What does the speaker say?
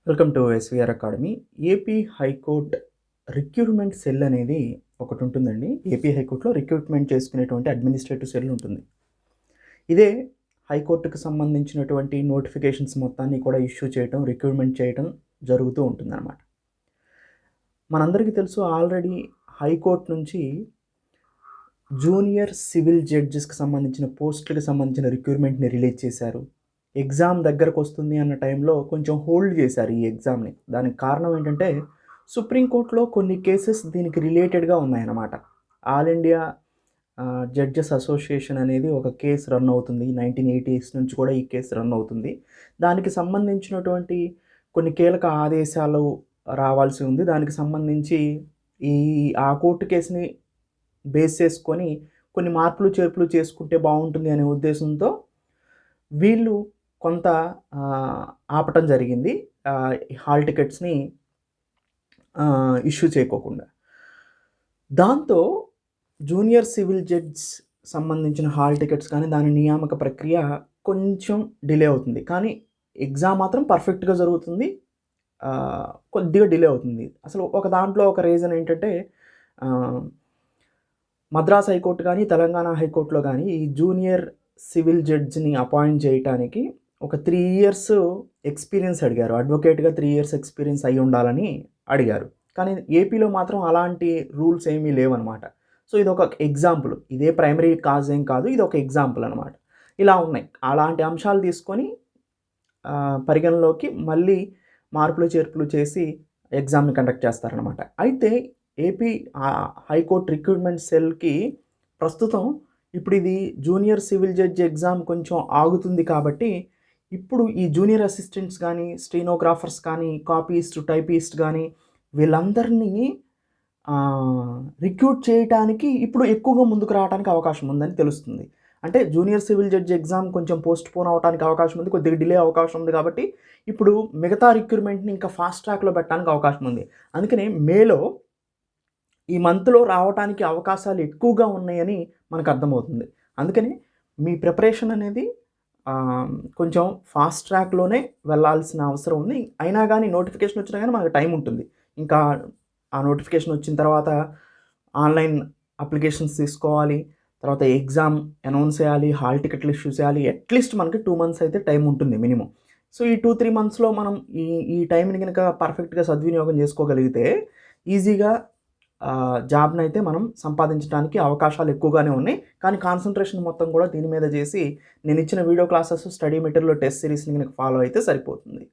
Welcome to SVR academy. AP high court recruitment cell అనేది ఒకటి ఉంటుందండి. ఏపీ హైకోర్టులో రిక్రూట్మెంట్ చేసుకునేటువంటి అడ్మినిస్ట్రేటివ్ సెల్ ఉంటుంది. ఇదే హైకోర్టుకు సంబంధించినటువంటి నోటిఫికేషన్స్ మొత్తాన్ని కూడా ఇష్యూ చేయటం, రిక్రూట్మెంట్ చేయటం జరుగుతూ ఉంటుందన్నమాట. మనందరికీ తెలుసు, ఆల్రెడీ హైకోర్టు నుంచి జూనియర్ సివిల్ జడ్జెస్కి సంబంధించిన పోస్టులకు సంబంధించిన రిక్రూట్మెంట్ని రిలీజ్ చేశారు. ఎగ్జామ్ దగ్గరకు వస్తుంది అన్న టైంలో కొంచెం హోల్డ్ చేశారు ఈ ఎగ్జామ్ని. దానికి కారణం ఏంటంటే, సుప్రీంకోర్టులో కొన్ని కేసెస్ దీనికి రిలేటెడ్గా ఉన్నాయన్నమాట. ఆల్ ఇండియా జడ్జెస్ అసోసియేషన్ అనేది ఒక కేసు రన్ అవుతుంది. 1980s నుంచి కూడా ఈ కేసు రన్ అవుతుంది. దానికి సంబంధించినటువంటి కొన్ని కీలక ఆదేశాలు రావాల్సి ఉంది. దానికి సంబంధించి ఆ కోర్టు కేసుని బేస్ చేసుకొని కొన్ని మార్పులు చేర్పులు చేసుకుంటే బాగుంటుంది అనే ఉద్దేశంతో వీళ్ళు కొంత ఆపటం జరిగింది, హాల్ టికెట్స్ని ఇష్యూ చేయకోకుండా. దాంతో జూనియర్ సివిల్ జడ్జ్ సంబంధించిన హాల్ టికెట్స్ కానీ దాని నియామక ప్రక్రియ కొంచెం డిలే అవుతుంది. కానీ ఎగ్జామ్ మాత్రం పర్ఫెక్ట్గా జరుగుతుంది, కొద్దిగా డిలే అవుతుంది. అసలు ఒక దాంట్లో ఒక రీజన్ ఏంటంటే, మద్రాస్ హైకోర్టు కానీ తెలంగాణ హైకోర్టులో కానీ ఈ జూనియర్ సివిల్ జడ్జిని అపాయింట్ చేయడానికి ఒక 3 years ఎక్స్పీరియన్స్ అడిగారు. అడ్వకేట్గా 3 years ఎక్స్పీరియన్స్ అయి ఉండాలని అడిగారు. కానీ ఏపీలో మాత్రం అలాంటి రూల్స్ ఏమీ లేవన్నమాట. సో ఇది ఒక ఎగ్జాంపుల్, ఇదే ప్రైమరీ కాజ్ ఏం కాదు, ఇది ఒక ఎగ్జాంపుల్ అనమాట. ఇలా ఉన్నాయి. అలాంటి అంశాలు తీసుకొని పరిగణలోకి మళ్ళీ మార్పులు చేర్పులు చేసి ఎగ్జామ్ని కండక్ట్ చేస్తారనమాట. అయితే ఏపీ హైకోర్టు రిక్రూట్మెంట్ సెల్కి ప్రస్తుతం ఇప్పుడు ఇది జూనియర్ సివిల్ జడ్జి ఎగ్జామ్ కొంచెం ఆగుతుంది కాబట్టి, ఇప్పుడు ఈ జూనియర్ అసిస్టెంట్స్ కానీ, స్టెనోగ్రాఫర్స్ కానీ, కాపీస్ట్, టైపిస్ట్ కానీ వీళ్ళందరినీ రిక్రూట్ చేయడానికి ఇప్పుడు ఎక్కువగా ముందుకు రావడానికి అవకాశం ఉందని తెలుస్తుంది. అంటే జూనియర్ సివిల్ జడ్జి ఎగ్జామ్ కొంచెం పోస్ట్ పోన్ అవడానికి అవకాశం ఉంది, కొద్దిగా డిలే అవకాశం ఉంది. కాబట్టి ఇప్పుడు మిగతా రిక్రూట్మెంట్ని ఇంకా ఫాస్ట్ ట్రాక్లో పెట్టడానికి అవకాశం ఉంది. అందుకనే మేలో ఈ మంత్లో రావడానికి అవకాశాలు ఎక్కువగా ఉన్నాయని మనకు అర్థమవుతుంది. అందుకని మీ ప్రిపరేషన్ అనేది కొంచెం ఫాస్ట్ ట్రాక్లోనే వెళ్ళాల్సిన అవసరం ఉంది. అయినా కానీ నోటిఫికేషన్ వచ్చినా కానీ మనకు టైం ఉంటుంది. ఇంకా ఆ నోటిఫికేషన్ వచ్చిన తర్వాత ఆన్లైన్ అప్లికేషన్స్ తీసుకోవాలి, తర్వాత ఎగ్జామ్ అనౌన్స్ చేయాలి, హాల్ టికెట్లు ఇష్యూ చేయాలి. అట్లీస్ట్ మనకి 2 months అయితే టైం ఉంటుంది మినిమం. సో ఈ 2-3 monthsలో మనం ఈ టైంని కనుక పర్ఫెక్ట్గా సద్వినియోగం చేసుకోగలిగితే ఈజీగా జాబ్ని అయితే మనం సంపాదించడానికి అవకాశాలు ఎక్కువగానే ఉన్నాయి. కానీ కాన్సన్ట్రేషన్ మొత్తం కూడా దీని మీద చేసి నేను ఇచ్చిన video classes, study material, test సిరీస్ని కనుక ఫాలో అయితే సరిపోతుంది.